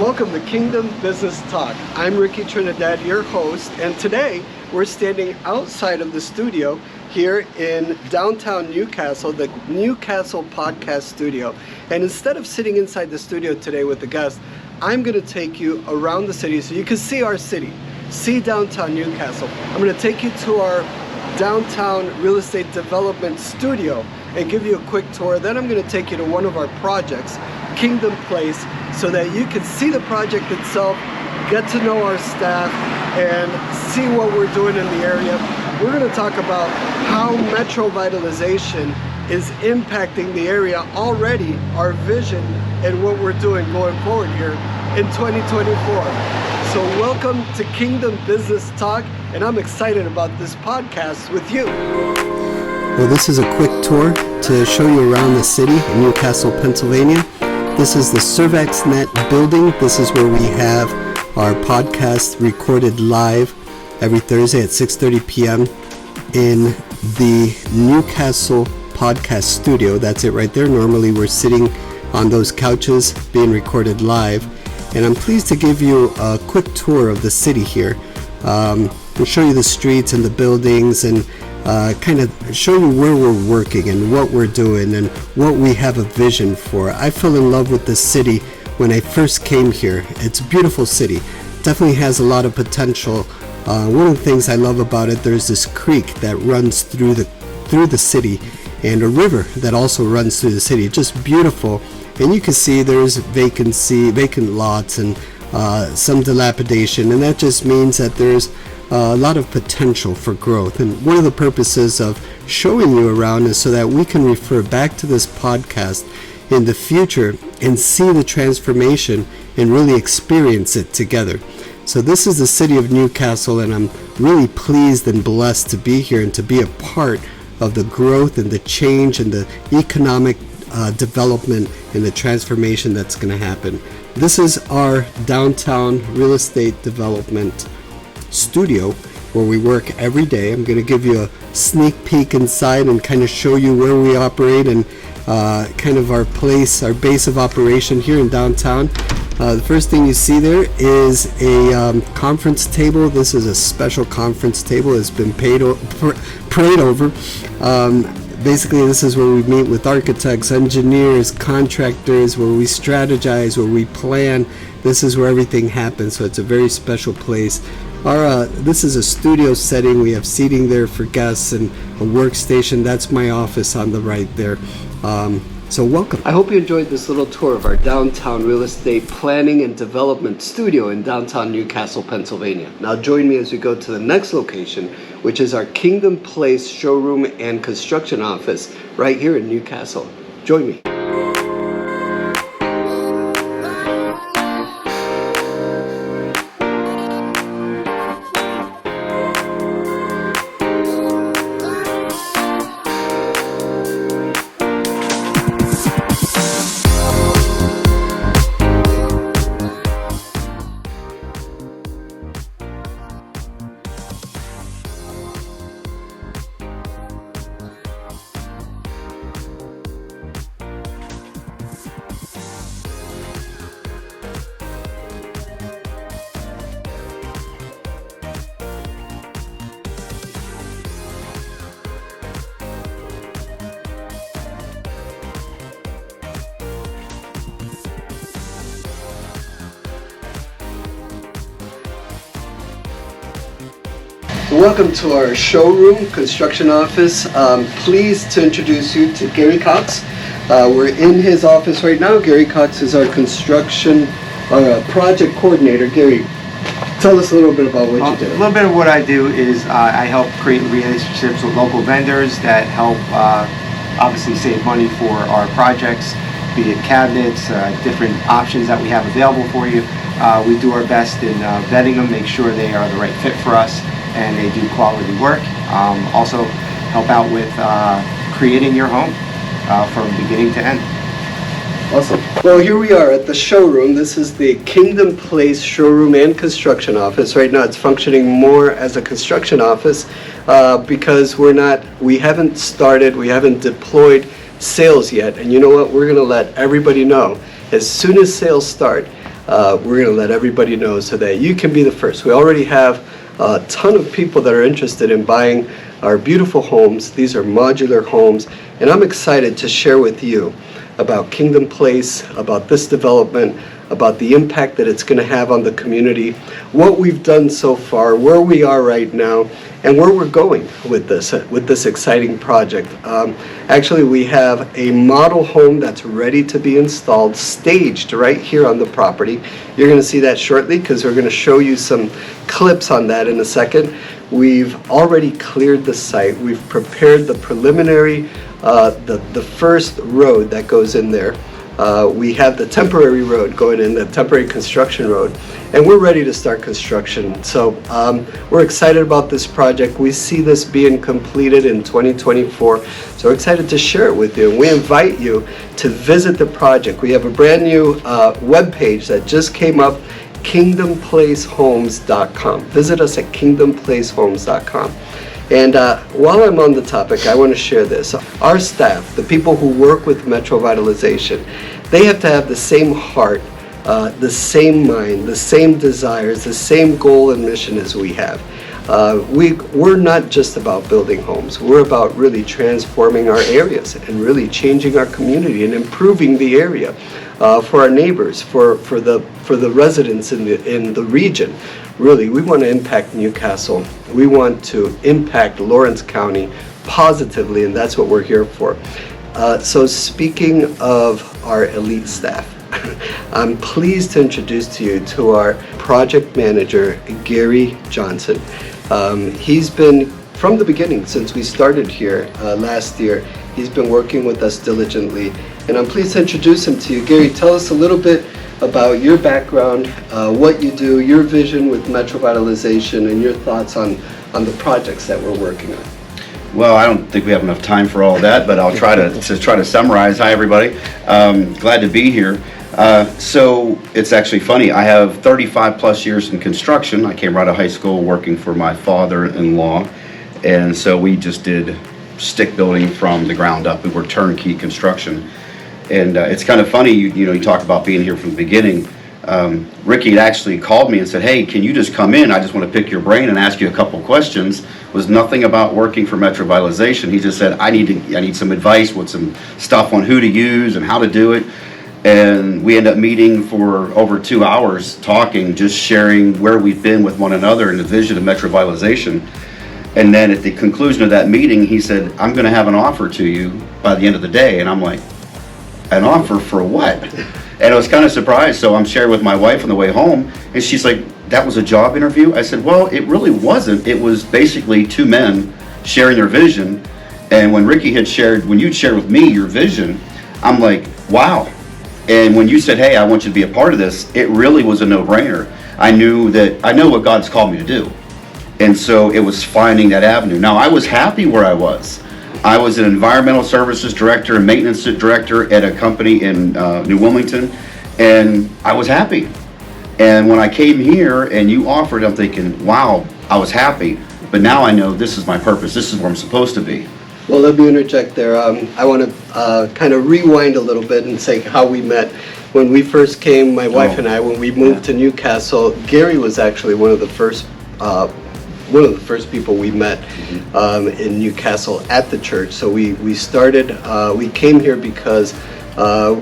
Welcome to Kingdom Business Talk. I'm Ricky Trinidad, your host, and today we're standing outside of the studio here in downtown Newcastle, the Newcastle Podcast Studio. And instead of sitting inside the studio today with the guests, I'm going to take you around the city so you can see our city, see downtown Newcastle. I'm going to take you to our downtown real estate development studio and give you a quick tour. Then I'm going to take you to one of our projects, Kingdom Place, so that you can see the project itself, get to know our staff, and see what we're doing in the area. We're going to talk about how Metrovitalization is impacting the area already, our vision, and what we're doing going forward here in 2024. So welcome to Kingdom Business Talk, and I'm excited about this podcast with you. Well, this is a quick tour to show you around the city in Newcastle, Pennsylvania. This is the ServexNet building. This is where we have our podcast recorded live every Thursday at 6:30 p.m. in the Newcastle Podcast Studio. That's it right there. Normally we're sitting on those couches being recorded live. And I'm pleased to give you a quick tour of the city here. We'll show you the streets and the buildings and kind of show you where we're working and what we're doing and what we have a vision for. I fell in love with this city when I first came here. It's a beautiful city. Definitely has a lot of potential. One of the things I love about it, there's this creek that runs through the city and a river that also runs through the city. Just beautiful. And you can see there's vacant lots and some dilapidation, and that just means that there's a lot of potential for growth. And one of the purposes of showing you around is so that we can refer back to this podcast in the future and see the transformation and really experience it together. So this is the city of Newcastle, and I'm really pleased and blessed to be here and to be a part of the growth and the change and the economic development and the transformation that's going to happen. This is our downtown real estate development studio where we work every day. I'm going to give you a sneak peek inside and kind of show you where we operate and kind of our place, our base of operation here in downtown. The first thing you see there is a conference table. This is a special conference table. It's been prayed over. Basically, this is where we meet with architects, engineers, contractors, where we strategize, where we plan. This is where everything happens, so it's a very special place. This is a studio setting. We have seating there for guests and a workstation. That's my office on the right there. So welcome. I hope you enjoyed this little tour of our downtown real estate planning and development studio in downtown Newcastle, Pennsylvania. Now join me as we go to the next location, which is our Kingdom Place showroom and construction office right here in Newcastle. Join me. Welcome to our showroom construction office. Pleased to introduce you to Gary Cox. We're in his office right now. Gary Cox is our construction project coordinator. Gary, tell us a little bit about what you do. A little bit of what I do is I help create relationships with local vendors that help obviously save money for our projects, be it cabinets, different options that we have available for you. We do our best in vetting them, make sure they are the right fit for us, and they do quality work. Also help out with creating your home from beginning to end. Awesome. Well, here we are at the showroom. This is the Kingdom Place showroom and construction office. Right now it's functioning more as a construction office because we haven't started, we haven't deployed sales yet. And you know what? We're going to let everybody know as soon as sales start. we're going to let everybody know so that you can be the first. We already have a ton of people that are interested in buying our beautiful homes. These are modular homes, and I'm excited to share with you about Kingdom Place, about this development, about the impact that it's going to have on the community, what we've done so far, where we are right now, and where we're going with this exciting project. Actually, we have a model home that's ready to be installed, staged right here on the property. You're going to see that shortly because we're going to show you some clips on that in a second. We've already cleared the site. We've prepared the preliminary, the first road that goes in there. We have the temporary road going in, the temporary construction road, and we're ready to start construction. So we're excited about this project. We see this being completed in 2024, so we're excited to share it with you. And we invite you to visit the project. We have a brand new web page that just came up, kingdomplacehomes.com. Visit us at kingdomplacehomes.com. And while I'm on the topic, I want to share this. Our staff, the people who work with Metrovitalization, they have to have the same heart, the same mind, the same desires, the same goal and mission as we have. We're not just about building homes. We're about really transforming our areas and really changing our community and improving the area for our neighbors, for the residents in the region. Really, we want to impact Newcastle. We want to impact Lawrence County positively, and that's what we're here for. So speaking of our elite staff, I'm pleased to introduce to you to our project manager, Gary Johnson. He's been, from the beginning, since we started here last year, he's been working with us diligently, and I'm pleased to introduce him to you. Gary, tell us a little bit about your background, what you do, your vision with Metrovitalization, and your thoughts on the projects that we're working on. Well, I don't think we have enough time for all that, but I'll try to summarize. Hi, everybody. Glad to be here. So it's actually funny. I have 35 plus years in construction. I came right out of high school working for my father-in-law, and so we just did stick building from the ground up. We were turnkey construction. And it's kind of funny, you talk about being here from the beginning. Ricky had actually called me and said, hey, can you just come in? I just want to pick your brain and ask you a couple questions. It was nothing about working for Metrovitalization. He just said, I need some advice with some stuff on who to use and how to do it. And we ended up meeting for over 2 hours, talking, just sharing where we've been with one another and the vision of Metrovitalization. And then at the conclusion of that meeting, he said, I'm going to have an offer to you by the end of the day. And I'm like, an offer for what? And I was kind of surprised. So I'm sharing with my wife on the way home, and she's like, that was a job interview? I said, well, it really wasn't. It was basically two men sharing their vision. And when Ricky had shared, when you'd shared with me your vision, I'm like, wow. And when you said, hey, I want you to be a part of this, it really was a no-brainer. I know what God's called me to do. And so it was finding that avenue. Now, I was happy where I was. I was an environmental services director and maintenance director at a company in New Wilmington, and I was happy. And when I came here and you offered, I'm thinking, wow, I was happy, but now I know this is my purpose. This is where I'm supposed to be. Well, let me interject there. I want to kind of rewind a little bit and say how we met. When we first came, my wife and I, when we moved to Newcastle, Gary was actually one of the first people we met in Newcastle at the church. So we came here because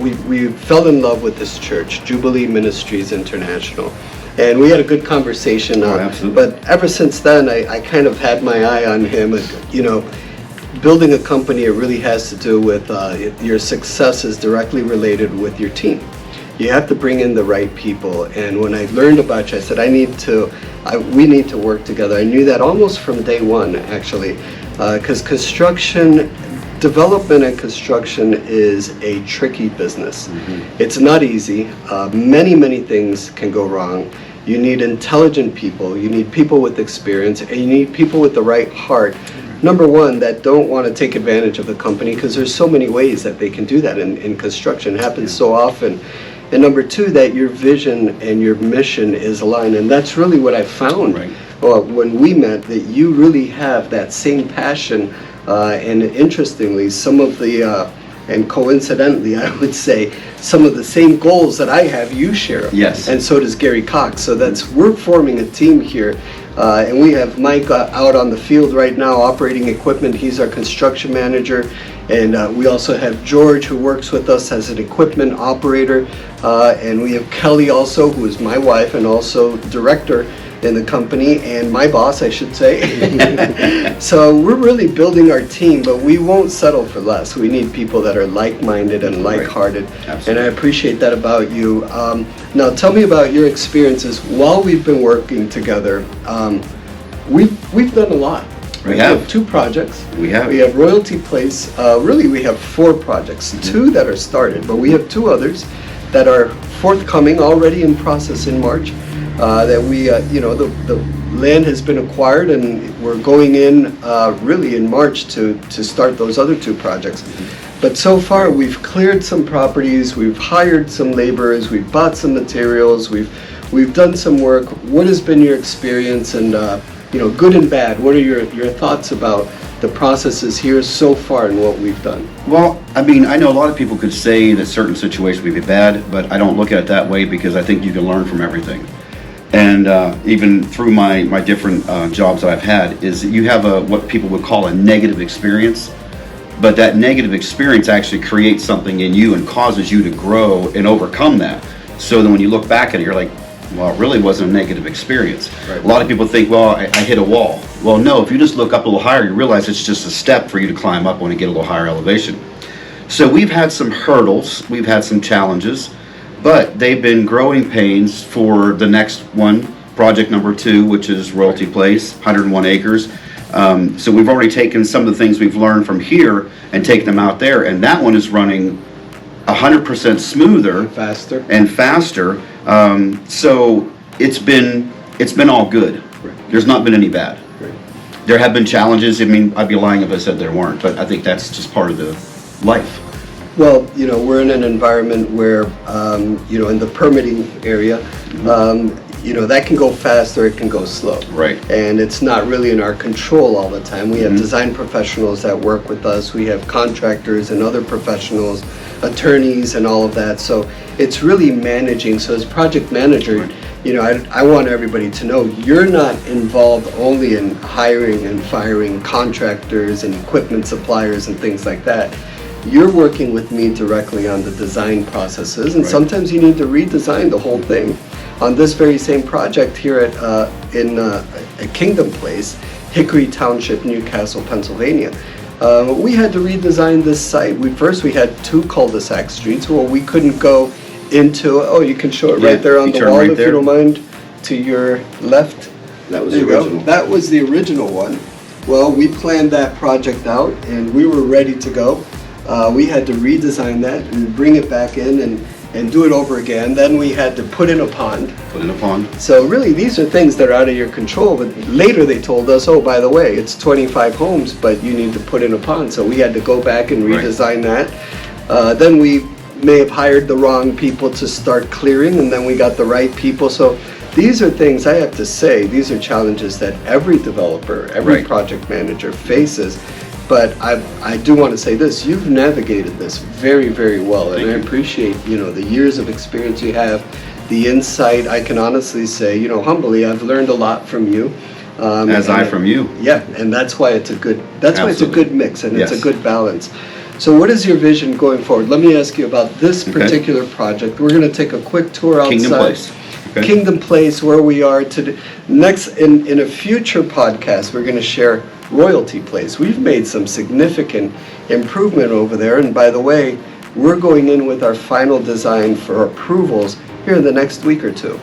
we fell in love with this church, Jubilee Ministries International. And we had a good conversation. But ever since then, I kind of had my eye on him. Building a company, it really has to do with your success is directly related with your team. You have to bring in the right people. And when I learned about you, I said, we need to work together. I knew that almost from day one, actually, because development and construction is a tricky business. Mm-hmm. It's not easy. Many things can go wrong. You need intelligent people. You need people with experience, and you need people with the right heart. Number one, that don't want to take advantage of the company, because there's so many ways that they can do that in construction. It happens so often. And number two, that your vision and your mission is aligned. And that's really what I found when we met, that you really have that same passion. And interestingly, some of the and coincidentally, I would say some of the same goals that I have, you share. Yes. And so does Gary Cox. So we're forming a team here. And we have Mike out on the field right now operating equipment. He's our construction manager. And we also have George, who works with us as an equipment operator. And we have Kelly also, who is my wife and also director in the company, and my boss, I should say. So we're really building our team, but we won't settle for less. We need people that are like-minded and like-hearted. Absolutely. And I appreciate that about you. Now tell me about your experiences while we've been working together. We've done a lot. We have 2 projects. We have. We have Royalty Place. Really, we have 4 projects. 2 that are started, but we have 2 others that are forthcoming, already in process in March. That we, the land has been acquired, and we're going in really in March to start those other 2 projects. But so far, we've cleared some properties, we've hired some laborers, we've bought some materials, we've done some work. What has been your experience, and good and bad? What are your thoughts about the processes here so far and what we've done? Well, I mean, I know a lot of people could say that certain situations would be bad, but I don't look at it that way because I think you can learn from everything. And even through my different jobs that I've had, is you have what people would call a negative experience, but that negative experience actually creates something in you and causes you to grow and overcome that. So then when you look back at it, you're like, well, it really wasn't a negative experience. Right. A lot of people think, well, I hit a wall. Well, no, if you just look up a little higher, you realize it's just a step for you to climb up when you get a little higher elevation. So we've had some hurdles, we've had some challenges, but they've been growing pains for the next one, project number 2, which is Royalty Place, 101 acres. So we've already taken some of the things we've learned from here and taken them out there, and that one is running 100% smoother Faster. and faster. So it's been all good. There's not been any bad. Right. There have been challenges. I mean, I'd be lying if I said there weren't, but I think that's just part of the life. Well, we're in an environment where, in the permitting area, that can go fast or it can go slow. Right. And it's not really in our control all the time. We have design professionals that work with us. We have contractors and other professionals, attorneys and all of that. So it's really managing. So as project manager, I want everybody to know you're not involved only in hiring and firing contractors and equipment suppliers and things like that. You're working with me directly on the design processes, and Right. sometimes you need to redesign the whole thing. On this very same project here at Kingdom Place, Hickory Township, Newcastle, Pennsylvania, we had to redesign this site. We had 2 cul-de-sac streets. Well, we couldn't go into. Oh, you can show it right there on you the turn wall right if there. you don't mind. To your left. That was There the you go. original. That was the original one. Well, we planned that project out and we were ready to go. We had to redesign that and bring it back in and do it over again. Then we had to put in a pond. Put in a pond. So really, these are things that are out of your control. But later they told us, oh, by the way, it's 25 homes, but you need to put in a pond. So we had to go back and Right. redesign that. Then we may have hired the wrong people to start clearing, and then we got the right people. So these are things, I have to say, these are challenges that every developer, every Right. project manager faces. But I do want to say this, you've navigated this very, very well. Thank And I you. appreciate, the years of experience you have, the insight. I can honestly say, humbly, I've learned a lot from you. From you. Yeah, and that's why it's a good, Absolutely. good mix, and it's a Yes. good balance. So what is your vision going forward? Let me ask you about this Okay. particular project. We're going to take a quick tour outside. Kingdom Place. Okay. Kingdom Place, where we are today. Next, in a future podcast, we're going to share Royalty Place. We've made some significant improvement over there, and by the way, we're going in with our final design for approvals here in the next week or 2.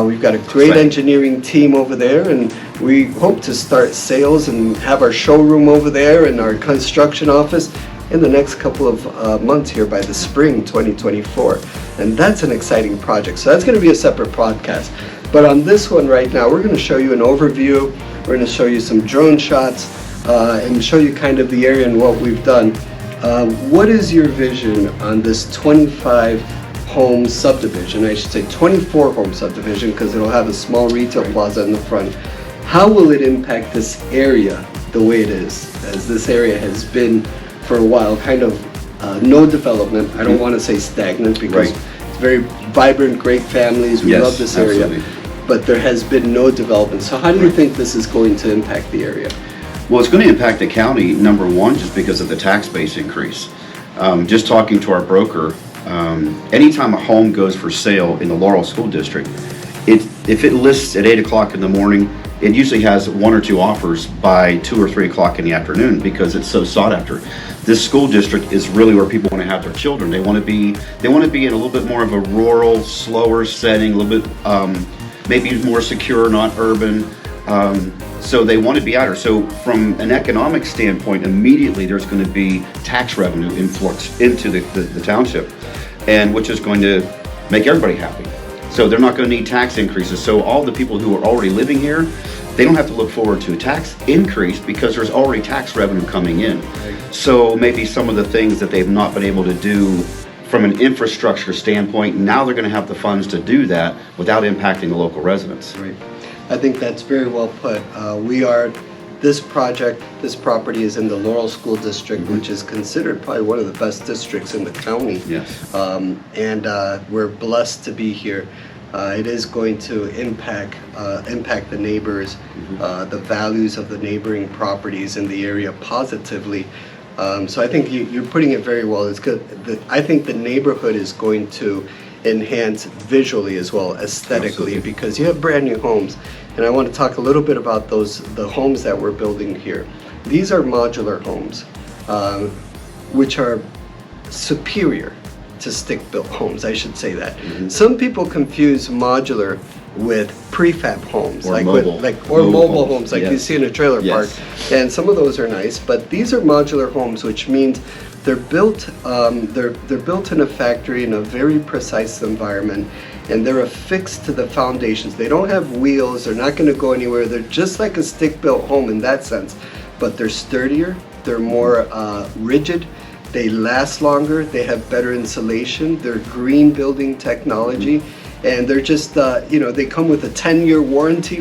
We've got a great Exciting. engineering team over there, and we hope to start sales and have our showroom over there and our construction office in the next couple of months here by the spring 2024. And that's an exciting project. So that's going to be a separate podcast. But on this one right now, we're going to show you an overview. We're going to show you some drone shots and show you kind of the area and what we've done. What is your vision on this 25 home subdivision? I should say 24 home subdivision, because it'll have a small retail plaza in the front. How will it impact this area the way it is, as this area has been for a while kind of no development. I don't want to say stagnant because Right. it's very vibrant, great families. We Yes, love this area. absolutely. But there has been no development. So how do you think this is going to impact the area? Well, it's going to impact the county, number one, just because of the tax base increase. Just talking to our broker, anytime a home goes for sale in the Laurel School District, if it lists at 8 o'clock in the morning, it usually has 1 or 2 offers by 2 or 3 o'clock in the afternoon because it's so sought after. This school district is really where people want to have their children. They want to be in a little bit more of a rural, slower setting, a little bit maybe more secure, not urban. So they want to be out here. So from an economic standpoint, immediately there's going to be tax revenue influx into the township, and which is going to make everybody happy. So they're not going to need tax increases. So all the people who are already living here, they don't have to look forward to a tax increase because there's already tax revenue coming in. Right. So maybe some of the things that they've not been able to do from an infrastructure standpoint, now they're going to have the funds to do that without impacting the local residents. Right. I think that's very well put. This property is in the Laurel School District, which is considered probably one of the best districts in the county. Yes. And we're blessed to be here. It is going to impact the neighbors, the values of the neighboring properties in the area positively. So I think you're putting it very well. It's good. I think the neighborhood is going to enhance visually as well, aesthetically, Absolutely. because you have brand new homes. And I want to talk a little bit about the homes that we're building here. These are modular homes, which are superior to stick-built homes, I should say that. Mm-hmm. Some people confuse modular with prefab homes, Or like mobile. mobile homes, like you Yes. see in a trailer park. Yes. And some of those are nice, but these are modular homes, which means they're built in a factory in a very precise environment, and they're affixed to the foundations. They don't have wheels. They're not going to go anywhere. They're just like a stick-built home in that sense, but they're sturdier. They're more rigid. They last longer. They have better insulation. They're green building technology. And they're just, they come with a 10-year warranty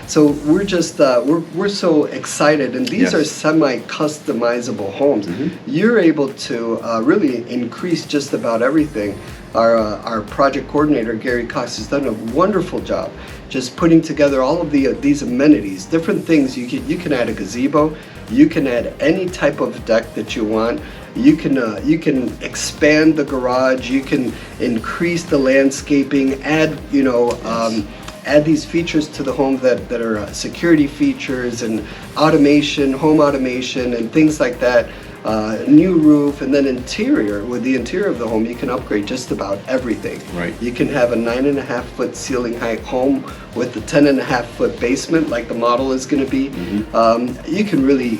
so we're just, we're so excited. And these Yes. are semi-customizable homes. You're able to really increase just about everything. Our project coordinator, Gary Cox, has done a wonderful job just putting together all of these amenities, different things. You can add a gazebo. You can add any type of deck that you want. You can expand the garage. You can increase the landscaping. Add add these features to the home that are security features and automation, home automation, and things like that. New roof, and then interior. With the interior of the home, you can upgrade just about everything. Right. You can have a 9.5-foot ceiling height home with a 10.5-foot basement, like the model is going to be. You can really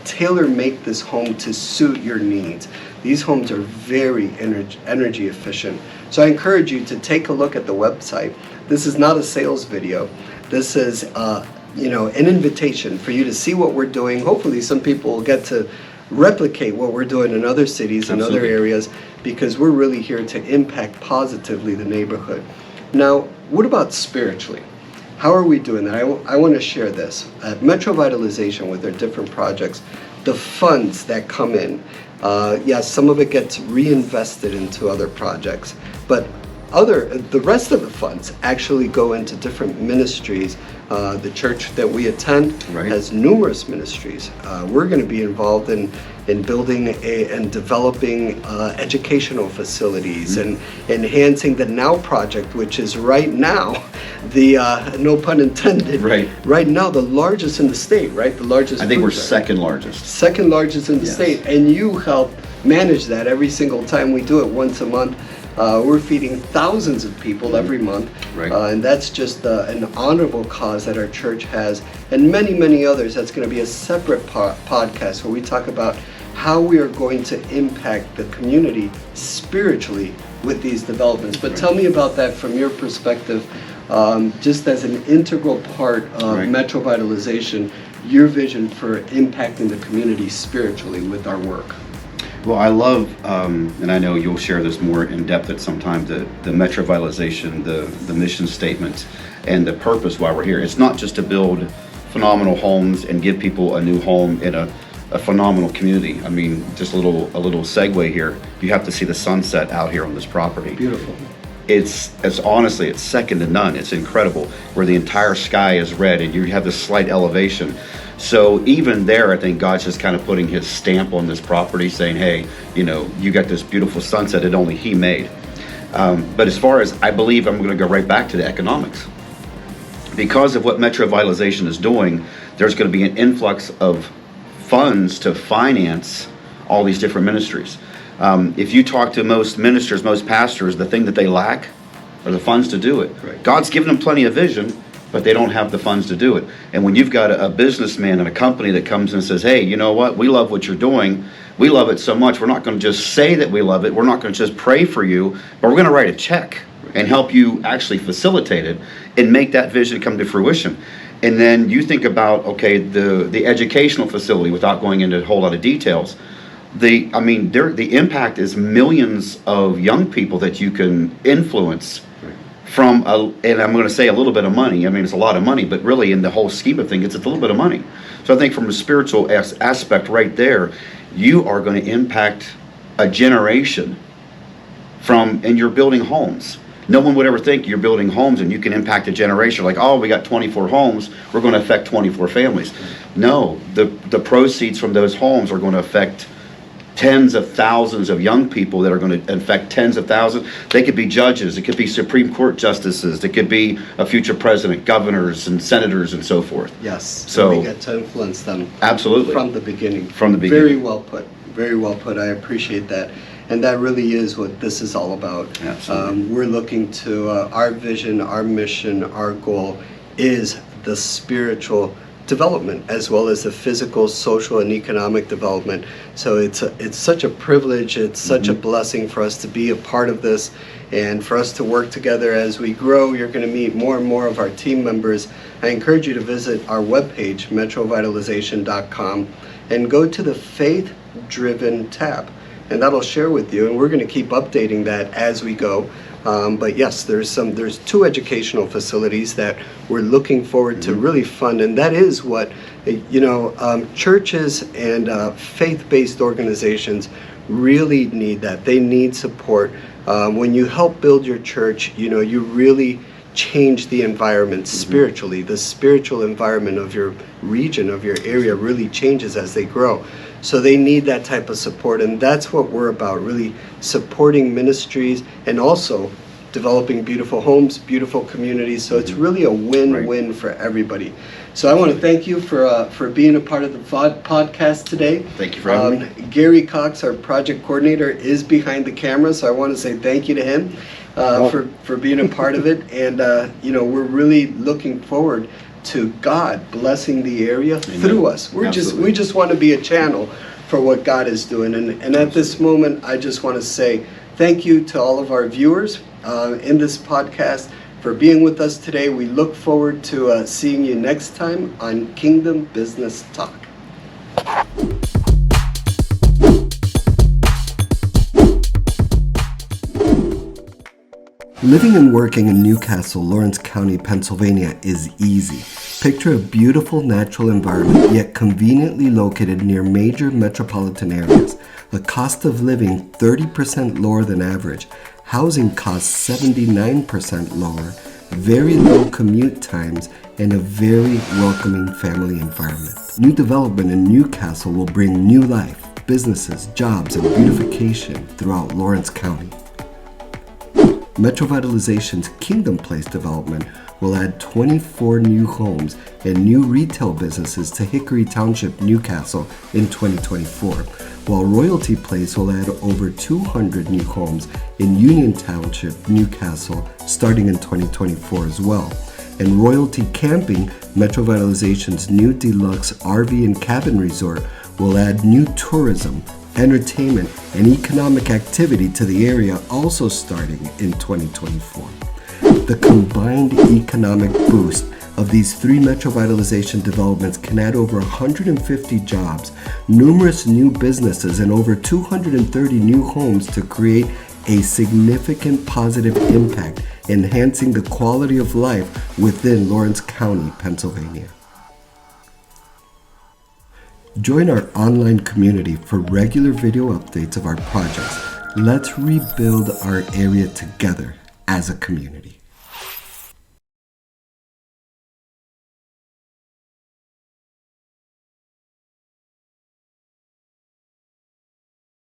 tailor make this home to suit your needs. These homes are very energy efficient. So I encourage you to take a look at the website. This is not a sales video. This is an invitation for you to see what we're doing. Hopefully some people will get to replicate what we're doing in other cities and other areas, because we're really here to impact positively the neighborhood. Now, what about spiritually? How are we doing that? I want to share this. At Metrovitalization, with their different projects, the funds that come in, yes, some of it gets reinvested into other projects, but the rest of the funds actually go into different ministries. The church that we attend has numerous ministries. We're going to be involved in building and developing educational facilities and enhancing the Now Project, which is right now the no pun intended. Right now the largest in the state. Right, the largest. I think we're food bank. second largest. Second largest in the state, and you help manage that every single time we do it once a month. We're feeding thousands of people every month, and that's just an honorable cause that our church has, and many, many others. That's going to be a separate podcast where we talk about how we are going to impact the community spiritually with these developments. But tell me about that from your perspective, just as an integral part of Metrovitalization, your vision for impacting the community spiritually with our work. Well, I love, and I know you'll share this more in depth at some time, the Metrovitalization, the mission statement, and the purpose why we're here. It's not just to build phenomenal homes and give people a new home in a a phenomenal community. I mean, just a little segue here. You have to see the sunset out here on this property. Beautiful. It's honestly, it's second to none. It's incredible, where the entire sky is red and you have this slight elevation. So even there, I think God's just kind of putting his stamp on this property, saying, hey, you know, you got this beautiful sunset that only he made. But as far as, I believe, I'm going to go right back to the economics. Because of what Metrovitalization is doing, there's going to be an influx of funds to finance all these different ministries. If you talk to most ministers, most pastors, the thing that they lack are the funds to do it. Right. God's given them plenty of vision, but they don't have the funds to do it. And when you've got a businessman and a company that comes and says, hey, you know what, we love what you're doing. We love it so much, we're not going to just say that we love it. We're not going to just pray for you, but we're going to write a check and help you actually facilitate it and make that vision come to fruition. And then you think about, okay, the educational facility, without going into a whole lot of details, the impact is millions of young people that you can influence from, and I'm going to say a little bit of money. I mean, it's a lot of money, but really in the whole scheme of things, it's a little bit of money. So I think from a spiritual aspect right there, you are going to impact a generation and you're building homes. No one would ever think you're building homes and you can impact a generation. Like, oh, we got 24 homes, we're going to affect 24 families. No, the proceeds from those homes are going to affect tens of thousands of young people that are going to affect tens of thousands. They could be judges, it could be Supreme Court justices, it could be a future president, governors and senators and so forth. Yes, so we get to influence them absolutely from the beginning. From the beginning. Very well put. Very well put. I appreciate that. And that really is what this is all about. Absolutely. We're looking to our vision, our mission, our goal is the spiritual development as well as the physical, social, and economic development. So it's such a privilege, it's such a blessing for us to be a part of this and for us to work together as we grow. You're going to meet more and more of our team members. I encourage you to visit our webpage, metrovitalization.com, and go to the Faith-Driven tab. And that'll share with you, and we're going to keep updating that as we go. But yes, there's two educational facilities that we're looking forward to really fund, and that is what churches and faith-based organizations really need. That they need support. When you help build your church, you really change the environment spiritually. The spiritual environment of your region, of your area, really changes as they grow. So they need that type of support, and that's what we're about, really supporting ministries and also developing beautiful homes, beautiful communities. So it's really a win-win for everybody. So I want to thank you for being a part of the podcast today. Thank you for having me. Gary Cox, our project coordinator, is behind the camera, so I want to say thank you to him for being a part of it. And we're really looking forward to God blessing the area through us. We just want to be a channel for what God is doing. And at this moment, I just want to say thank you to all of our viewers in this podcast for being with us today. We look forward to seeing you next time on Kingdom Business Talk. Living and working in Newcastle, Lawrence County, Pennsylvania is easy. Picture a beautiful natural environment, yet conveniently located near major metropolitan areas. A cost of living 30% lower than average. Housing costs 79% lower. Very low commute times and a very welcoming family environment. New development in Newcastle will bring new life, businesses, jobs, and beautification throughout Lawrence County. Metrovitalization's Kingdom Place development will add 24 new homes and new retail businesses to Hickory Township, Newcastle in 2024, while Royalty Place will add over 200 new homes in Union Township, Newcastle, starting in 2024 as well. And Royalty Camping, Metrovitalization's new deluxe RV and cabin resort, will add new tourism, entertainment, and economic activity to the area, also starting in 2024. The combined economic boost of these three Metrovitalization developments can add over 150 jobs, numerous new businesses, and over 230 new homes to create a significant positive impact, enhancing the quality of life within Lawrence County, Pennsylvania. Join our online community for regular video updates of our projects. Let's rebuild our area together as a community.